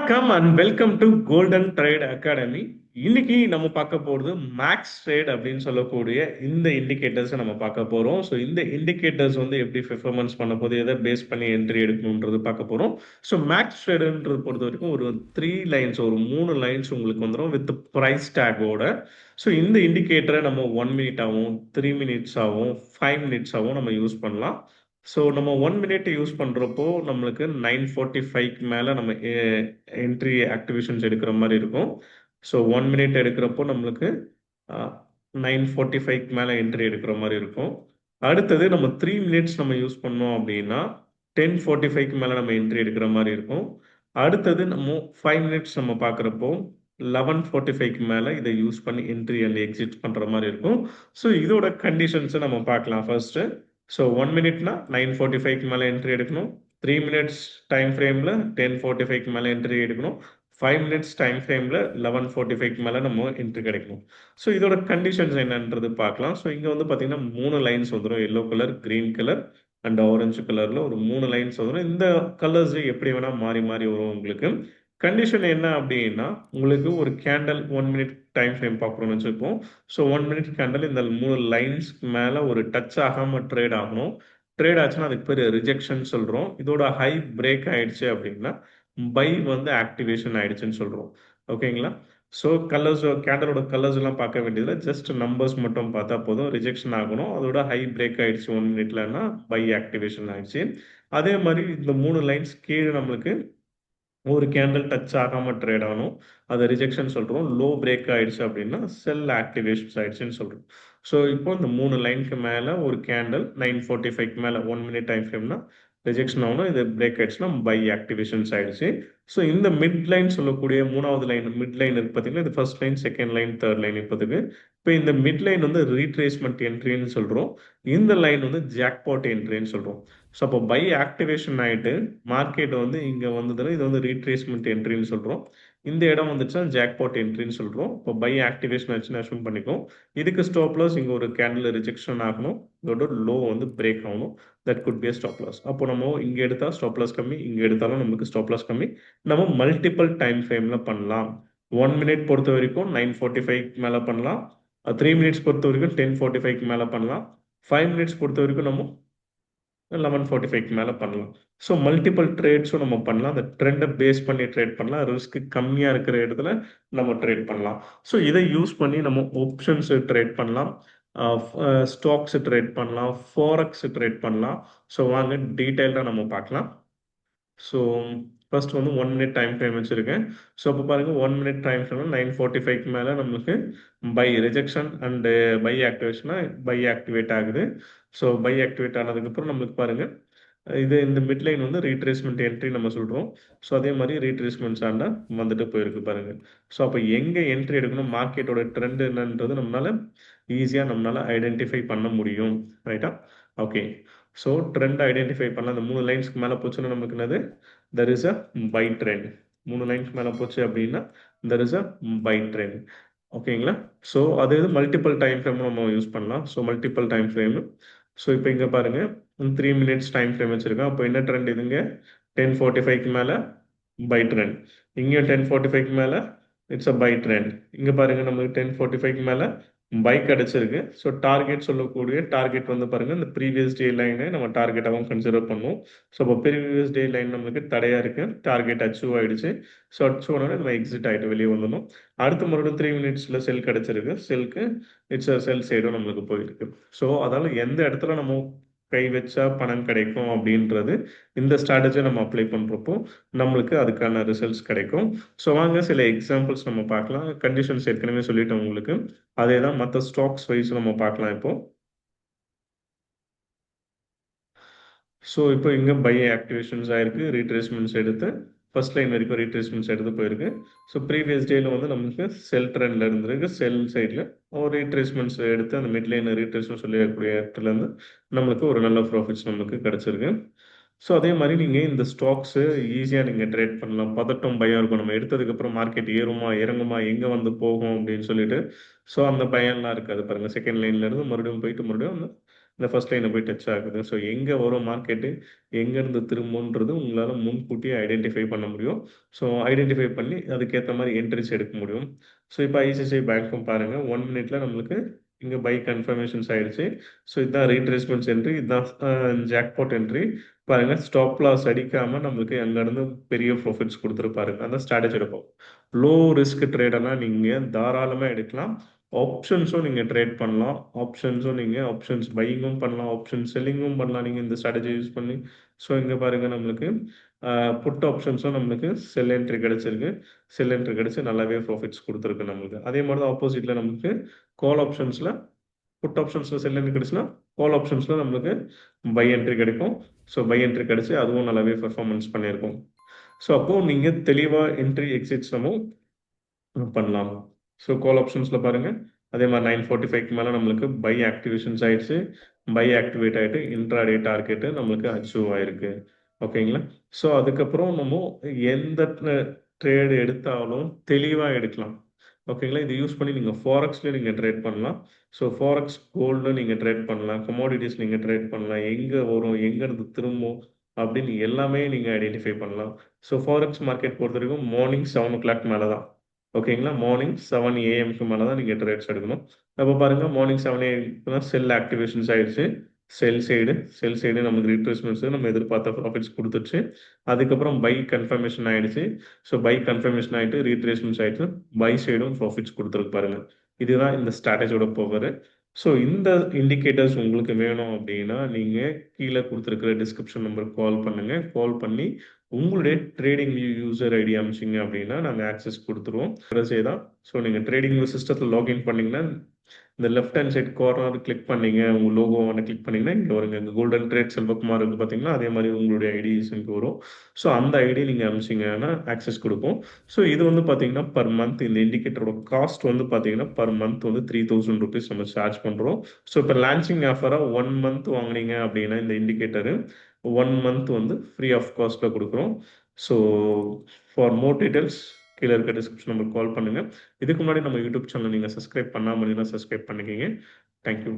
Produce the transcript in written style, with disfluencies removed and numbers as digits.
வணக்கம் and welcome to golden trade academy. இன்னைக்கு நம்ம பார்க்க போகிறது மேக்ஸ் ட்ரேட் அப்படின்னு சொல்லக்கூடிய இந்த இண்டிகேட்டர்ஸை நம்ம பார்க்க போகிறோம். ஸோ இந்த இண்டிகேட்டர்ஸ் வந்து எப்படி பெர்ஃபார்மன்ஸ் பண்ண போது, எதை பேஸ் பண்ணி என்ட்ரி எடுக்கணுன்றது பார்க்க போகிறோம். ஸோ மேக்ஸ் ட்ரேடுன்றது பொறுத்த வரைக்கும் ஒரு 3 லைன்ஸ், ஒரு 3 லைன்ஸ் உங்களுக்கு வந்துடும் வித் ப்ரைஸ் டேக்கோட. ஸோ இந்த இண்டிகேட்டரை நம்ம 1 மினிட் ஆகும், 3 மினிட்ஸ் ஆகும், 5 மினிட்ஸ் ஆகும் நம்ம யூஸ் பண்ணலாம். ஸோ நம்ம 1 மினிட் யூஸ் பண்ணுறப்போ நம்மளுக்கு 9:45க்கு மேலே நம்ம என்ட்ரி ஆக்டிவேஷன்ஸ் எடுக்கிற மாதிரி இருக்கும். ஸோ 1 மினிட் எடுக்கிறப்போ நம்மளுக்கு 9:45க்கு மேலே என்ட்ரி எடுக்கிற மாதிரி இருக்கும். அடுத்தது நம்ம 3 மினிட்ஸ் நம்ம யூஸ் பண்ணோம் அப்படின்னா 10:45க்கு மேலே நம்ம என்ட்ரி எடுக்கிற மாதிரி இருக்கும். அடுத்தது நம்ம 5 மினிட்ஸ் நம்ம பார்க்குறப்போ 11:45க்கு மேலே இதை யூஸ் பண்ணி என்ட்ரி அண்ட் எக்ஸிட் பண்ணுற மாதிரி இருக்கும். ஸோ இதோட கண்டிஷன்ஸை நம்ம பார்க்கலாம் ஃபர்ஸ்ட்டு. ஸோ 1 மினிட்னா 9:45க்கு மேலே என்ட்ரி எடுக்கணும். 3 மினிட்ஸ் டைம் ஃப்ரேமில் 10:45க்கு மேலே என்ட்ரி எடுக்கணும். 5 மினிட்ஸ் டைம் ஃப்ரேமில் 11:45க்கு மேலே நம்ம என்ட்ரி கிடைக்கணும். ஸோ இதோட கண்டிஷன்ஸ் என்னன்றது பார்க்கலாம். ஸோ இங்கே வந்து பார்த்தீங்கன்னா 3 லைன்ஸ் வந்துடும். Yellow colour, green colour and orange கலரில் ஒரு 3 லைன்ஸ் வந்துடும். இந்த கலர்ஸ் எப்படி வேணால் மாறி மாறி வரும் உங்களுக்கு. கண்டிஷன் என்ன அப்படின்னா, உங்களுக்கு ஒரு கேண்டல் 1 மினிட் டைம் ஃப்ரேம் பார்க்குறோம்னு வச்சுப்போம். ஸோ 1 மினிட் கேண்டல் இந்த 3 லைன்ஸ்க்கு மேலே ஒரு டச் ஆகாமல் ட்ரேட் ஆகணும். ட்ரேட் ஆச்சுன்னா அதுக்கு பேர் ரிஜெக்ஷன் சொல்கிறோம். இதோட ஹை பிரேக் ஆயிடுச்சு அப்படின்னா பை வந்து ஆக்டிவேஷன் ஆயிடுச்சுன்னு சொல்கிறோம். ஓகேங்களா? ஸோ கலர்ஸ், கேண்டலோட கலர்ஸ் எல்லாம் பார்க்க வேண்டியதில்லை, ஜஸ்ட் நம்பர்ஸ் மட்டும் பார்த்தா போதும். ரிஜெக்ஷன் ஆகணும், அதோட ஹை பிரேக் ஆயிடுச்சு 1 மினிட்லன்னா பை ஆக்டிவேஷன் ஆயிடுச்சு. அதே மாதிரி இந்த 3 லைன்ஸ் கீழே நம்மளுக்கு ஒரு கேண்டில் டச் ஆகாமல் ட்ரேட் ஆகணும், அதை ரிஜெக்ஷன் சொல்கிறோம். லோ பிரேக் ஆயிடுச்சு அப்படின்னா செல் ஆக்டிவேஷன்ஸ் ஆயிடுச்சுன்னு சொல்கிறோம். ஸோ இப்போ இந்த 3 லைனுக்கு மேலே ஒரு கேண்டில் 9:45க்கு மேலே 1 மினிட் டைம் ஃப்ரேம்னா ரிஜெக்ஷன் ஆகணும், இது பிரேக் ஆயிடுச்சுன்னா பை ஆக்டிவேஷன்ஸ் ஆயிடுச்சு. ஸோ இந்த மிட் லைன் சொல்லக்கூடிய 3வது லைன், மிட் லைன் இருக்கு பார்த்தீங்கன்னா, இது first line, second line, third line இப்போதுக்கு. இப்போ இந்த மிட் லைன் வந்து ரீட்ரேஸ்மெண்ட் என்ட்ரின்னு சொல்கிறோம். இந்த லைன் வந்து ஜாக்பாட் என்ட்ரின்னு சொல்கிறோம். ஸோ அப்போ பை ஆக்டிவேஷன் ஆகிட்டு மார்க்கெட் வந்து இங்கே வந்ததுன்னா இது வந்து ரீட்ரேஸ்மெண்ட் என்ட்ரின்னு சொல்கிறோம். இந்த இடம் வந்துச்சுன்னா ஜாக்பாட் என்ட்ரின்னு சொல்கிறோம். இப்போ பை ஆக்டிவேஷன் ஆச்சுன்னு அஷ்யூம் பண்ணிக்கும். இதுக்கு ஸ்டாப் லாஸ் இங்கே ஒரு கேண்டில் ரிஜெக்ஷன் ஆகணும், இதோட லோ வந்து பிரேக் ஆகணும். That could be stop loss. அப்போ நம்ம இங்கே எடுத்தால் ஸ்டாப் லாஸ் கம்மி, இங்கே எடுத்தாலும் நமக்கு ஸ்டாப் லாஸ் கம்மி. நம்ம மல்டிபிள் டைம் ஃப்ரேமில் பண்ணலாம். 1 மினிட் பொறுத்த வரைக்கும் 9:45க்கு மேலே பண்ணலாம். 3 மினிட்ஸ் பொறுத்த வரைக்கும் 10:45க்கு மேலே பண்ணலாம். 5 மினிட்ஸ் பொறுத்த வரைக்கும் நம்ம 11:45க்கு மேலே பண்ணலாம். ஸோ மல்டிபிள் ட்ரேட்ஸும் நம்ம பண்ணலாம். அந்த ட்ரெண்டை பேஸ் பண்ணி ட்ரேட் பண்ணலாம். ரிஸ்க் கம்மியாக இருக்கிற இடத்துல நம்ம ட்ரேட் பண்ணலாம். ஸோ இதை யூஸ் பண்ணி நம்ம ஆப்ஷன்ஸ் ட்ரேட் பண்ணலாம், ஸ்டாக்ஸ் ட்ரேட் பண்ணலாம், ஃபாரெக்ஸ் ட்ரேட் பண்ணலாம். ஸோ வாங்க டீட்டெயிலாக நம்ம பார்க்கலாம். ஸோ ஃபர்ஸ்ட் வந்து 1 மினிட் டைம் ஃப்ரேம் வச்சுருக்கேன். ஸோ அப்போ பாருங்கள் 1 மினிட் டைம் ஃப்ரேமில் 9:45க்கு மேலே நம்மளுக்கு பை ரிஜெக்ஷன் அண்டு பை ஆக்டிவேஷனாக பை ஆக்டிவேட் ஆகுது. ஸோ பை ஆக்டிவேட் ஆனதுக்கப்புறம் நம்மளுக்கு பாருங்கள் இது இந்த மிட் லைன் வந்து ரீட்ரேஸ்மெண்ட் என்ட்ரி நம்ம சொல்கிறோம். ஸோ அதே மாதிரி ரீட்ரேஸ்மெண்ட் சாண்டா வந்துட்டு போயிருக்கு பாருங்கள். ஸோ அப்போ எங்கே என்ட்ரி எடுக்கணும், மார்க்கெட்டோட ட்ரெண்ட் என்னன்றது நம்மளால் ஐடென்டிஃபை பண்ண முடியும். ரைட்டா? ஓகே. ஸோ ட்ரெண்ட் ஐடென்டிஃபை பண்ணலாம். அந்த 3 லைன்ஸ்க்கு மேலே போச்சுன்னா நமக்கு என்னது, there is a buy trend. 3 லைன்ஸ்க்கு மேலே போச்சு அப்படின்னா there is a buy trend. ஓகேங்களா? ஸோ அது மல்டிபிள் டைம் ஃப்ரேம் நம்ம யூஸ் பண்ணலாம். So multiple time frame. So இப்போ இங்கே பாருங்கள் 3 மினிட்ஸ் டைம் ஃப்ரேம் வச்சுருக்கேன். அப்போ என்ன ட்ரெண்ட் இதுங்க, 10:45க்கு மேலே பை ட்ரெண்ட். இங்கேயும் 10:45க்கு மேலே இட்ஸ் அ பை ட்ரெண்ட். இங்கே பாருங்கள் நமக்கு 10:45க்கு மேலே பை கிடச்சிருக்கு. ஸோ டார்கெட் சொல்லக்கூடிய டார்கெட் வந்து பாருங்கள் இந்த ப்ரீவியஸ் டே லைனை நம்ம டார்கெட்டாகவும் கன்சிடர் பண்ணுவோம். ஸோ அப்போ ப்ரீவியஸ் டே லைன் நம்மளுக்கு தடையாக இருக்குது, டார்கெட் அச்சீவ் ஆகிடுச்சு. ஸோ அச்சீவ் ஆனோடனே நம்ம எக்ஸிட் ஆகிட்டு வெளியே வந்துடணும். அடுத்த மறுபடியும் 3 மினிட்ஸில் செல் கிடச்சிருக்கு. செல்க்கு இட்ஸ் அ செல் சைடும் நம்மளுக்கு போயிருக்கு. ஸோ அதால் எந்த இடத்துல நம்ம கை வச்சா பணம் கிடைக்கும் அப்படின்றது இந்த ஸ்ட்ராட்டஜியை நம்ம அப்ளை பண்ணுறப்போ நம்மளுக்கு அதுக்கான ரிசல்ட்ஸ் கிடைக்கும். ஸோ வாங்க சில எக்ஸாம்பிள்ஸ் நம்ம பார்க்கலாம். கண்டிஷன்ஸ் ஏற்கனவே சொல்லிட்டேன் உங்களுக்கு, அதே தான் மற்ற ஸ்டாக்ஸ் வைஸ் நம்ம பார்க்கலாம் இப்போ. ஸோ இப்போ இங்கே பை ஆக்டிவேஷன்ஸ் ஆயிருக்கு, ரீட்ரேஸ்மெண்ட்ஸ் எடுத்து ஃபர்ஸ்ட் லைன் வரைக்கும் ரீட்ரேஸ்மெண்ட்ஸ் எடுத்து போயிருக்கு. ஸோ ப்ரீவியஸ் டேயில் வந்து நமக்கு செல் ட்ரெண்டில் இருந்திருக்கு. செல் சைடில் ஒரு ரீட்ரேஸ்மெண்ட்ஸ் எடுத்து அந்த மிட் லைன் ரீட்ரேஸ்மெண்ட் சொல்லக்கூடிய இடத்துலேருந்து நம்மளுக்கு ஒரு நல்ல ப்ராஃபிட்ஸ் நமக்கு கிடச்சிருக்கு. ஸோ அதே மாதிரி நீங்கள் இந்த ஸ்டாக்ஸு ஈஸியாக நீங்கள் ட்ரேட் பண்ணலாம். பதட்டம் பயம் இருக்கும், நம்ம எடுத்ததுக்கப்புறம் மார்க்கெட் ஏறுமா இறங்குமா எங்கே வந்து போகும் அப்படின்னு சொல்லிட்டு. ஸோ அந்த பயம்லாம் இருக்காது பாருங்கள். செகண்ட் லைன்லேருந்து மறுபடியும் போயிட்டு மறுபடியும் இந்த ஃபர்ஸ்ட் லைனை போய் டச் ஆகுது. ஸோ எங்கே வரும் மார்க்கெட்டு, எங்கேருந்து திரும்புன்றது உங்களால் முன்கூட்டியே ஐடென்டிஃபை பண்ண முடியும். ஸோ ஐடென்டிஃபை பண்ணி அதுக்கேற்ற மாதிரி என்ட்ரிஸ் எடுக்க முடியும். ஸோ இப்போ ஐசிஐசிஐ பேங்க்கும் பாருங்கள் 1 மினிட்ல நம்மளுக்கு இங்கே பை கன்ஃபர்மேஷன்ஸ் ஆயிடுச்சு. ஸோ இதுதான் ரீட்ரேஸ்மெண்ட்ஸ் என்ட்ரி, இதுதான் ஜாக்பாட் என்ட்ரி. பாருங்க ஸ்டாப் லாஸ் அடிக்காம நம்மளுக்கு அங்கேருந்து பெரிய ப்ராஃபிட்ஸ் கொடுத்துருப்பாருங்க. அந்த ஸ்ட்ராட்டஜி எடுப்போம். லோ ரிஸ்க் ட்ரேடெல்லாம் நீங்கள் தாராளமாக எடுக்கலாம். ஆப்ஷன்ஸும் நீங்கள் ட்ரேட் பண்ணலாம். ஆப்ஷன்ஸும் நீங்கள் ஆப்ஷன்ஸ் பையிங்கும் பண்ணலாம், ஆப்ஷன் செல்லிங்கும் பண்ணலாம் நீங்கள் இந்த ஸ்ட்ராட்டஜி யூஸ் பண்ணி. ஸோ இங்கே பாருங்கள் நம்மளுக்கு புட் ஆப்ஷன்ஸும் நம்மளுக்கு செல் என்ட்ரி கிடச்சிருக்கு. செல் என்ட்ரி கிடச்சி நல்லாவே ப்ராஃபிட்ஸ் கொடுத்துருக்கு நம்மளுக்கு. அதே மாதிரி தான் ஆப்போசிட்டில் நம்மளுக்கு கால் ஆப்ஷன்ஸில் புட் ஆப்ஷன்ஸில் செல் என்ட்ரி கிடச்சுன்னா கால் ஆப்ஷன்ஸில் நம்மளுக்கு பை என்ட்ரி கிடைக்கும். ஸோ பை என்ட்ரி கிடச்சி அதுவும் நல்லாவே பெர்ஃபார்மன்ஸ் பண்ணியிருக்கும். ஸோ அப்போது நீங்கள் தெளிவாக என்ட்ரி எக்ஸிட்ஸ் நம்ம பண்ணலாம். ஸோ கால் ஆப்ஷன்ஸில் பாருங்கள் அதே மாதிரி 9:45க்கு மேலே நம்மளுக்கு பை ஆக்டிவேஷன்ஸ் ஆயிடுச்சு. பை ஆக்டிவேட் ஆகிட்டு இன்ட்ராடே டார்கெட்டு நம்மளுக்கு அச்சீவ் ஆயிருக்கு. ஓகேங்களா? ஸோ அதுக்கப்புறம் நம்ம எந்த ட்ரேடு எடுத்தாலும் தெளிவாக எடுக்கலாம். ஓகேங்களா? இது யூஸ் பண்ணி நீங்கள் ஃபாரெக்ஸ்லேயும் நீங்கள் ட்ரேட் பண்ணலாம். ஸோ ஃபாரெக்ஸ் கோல்டு நீங்கள் ட்ரேட் பண்ணலாம், கமோடிட்டிஸ் நீங்கள் ட்ரேட் பண்ணலாம், எங்கே வரும் எங்கேருந்து திரும்பும் அப்படின்னு எல்லாமே நீங்கள் ஐடென்டிஃபை பண்ணலாம். ஸோ ஃபாரெக்ஸ் மார்க்கெட் பொறுத்த வரைக்கும் மார்னிங் 7:00 மேலே தான். ஓகேங்களா? மார்னிங் 7 AM மேலே தான் நீங்கள் ட்ரேட்ஸ் எடுக்கணும். அப்போ பாருங்கள் மார்னிங் 7 AM தான் செல் ஆக்டிவேஷன்ஸ் ஆயிடுச்சு. செல் சைடு நமக்கு ரீட்ரேஸ்மெண்ட்ஸ் நம்ம எதிர்பார்த்த ப்ராஃபிட்ஸ் கொடுத்துருச்சு. அதுக்கப்புறம் பை கன்ஃபர்மேஷன் ஆயிடுச்சு. ஸோ பை கன்ஃபர்மேஷன் ஆகிட்டு ரீட்ரேஸ்மெண்ட்ஸ் ஆகிட்டு பை சைடும் ப்ராஃபிட்ஸ் கொடுத்துருக்கு பாருங்க. இதுதான் இந்த ஸ்ட்ராட்டஜியோட பவர். ஸோ இந்த இண்டிகேட்டர்ஸ் உங்களுக்கு வேணும் அப்படின்னா நீங்கள் கீழே கொடுத்துருக்கிற டிஸ்கிரிப்ஷன் நம்பருக்கு கால் பண்ணுங்கள். கால் பண்ணி உங்களுடைய ட்ரேடிங் யூசர் ஐடி அனுப்பிச்சிங்க அப்படின்னா நாங்கள் ஆக்சஸ் கொடுத்துருவோம். தான். ஸோ நீங்கள் ட்ரேடிங் சிஸ்டத்தில் லாகின் பண்ணிங்கன்னா இந்த left hand side corner click பண்ணீங்க, உங்கள் லோகோ ஒன்று கிளிக் பண்ணிங்கன்னா இங்கே வருங்க. இங்கே கோல்டன் ட்ரேட் செல்வகுமார் இருக்குது பார்த்தீங்கன்னா அதே மாதிரி உங்களுடைய ஐடிஸ் இங்கே வரும். ஸோ அந்த ஐடி நீங்கள் அனுப்பிச்சிங்கன்னா ஆக்சஸ் கொடுப்போம். ஸோ இது வந்து பார்த்தீங்கன்னா பர் மந்த் இந்த இண்டிகேட்டரோட காஸ்ட் வந்து பார்த்தீங்கன்னா பர் மந்த் வந்து 3000 rupees நம்ம சார்ஜ் பண்ணுறோம். ஸோ இப்போ லான்ச்சிங் ஆஃபராக 1 month வாங்கினீங்க அப்படின்னா இந்த இண்டிகேட்டரு 1 month வந்து ஃப்ரீ ஆஃப் காஸ்ட்டில் கொடுக்குறோம். ஸோ ஃபார் மோர் டீட்டெயில்ஸ் கீழே இருக்க டிஸ்கிரிப்ஷன் நம்பருக்கு கால் பண்ணுங்கள். இதுக்கு முன்னாடி நம்ம யூடியூப் சேனல் நீங்கள் சப்ஸ்கிரைப் பண்ணாமல் இருந்தீங்கன்னா சப்ஸ்கிரைப் பண்ணிக்கிங்க. தேங்க்யூ.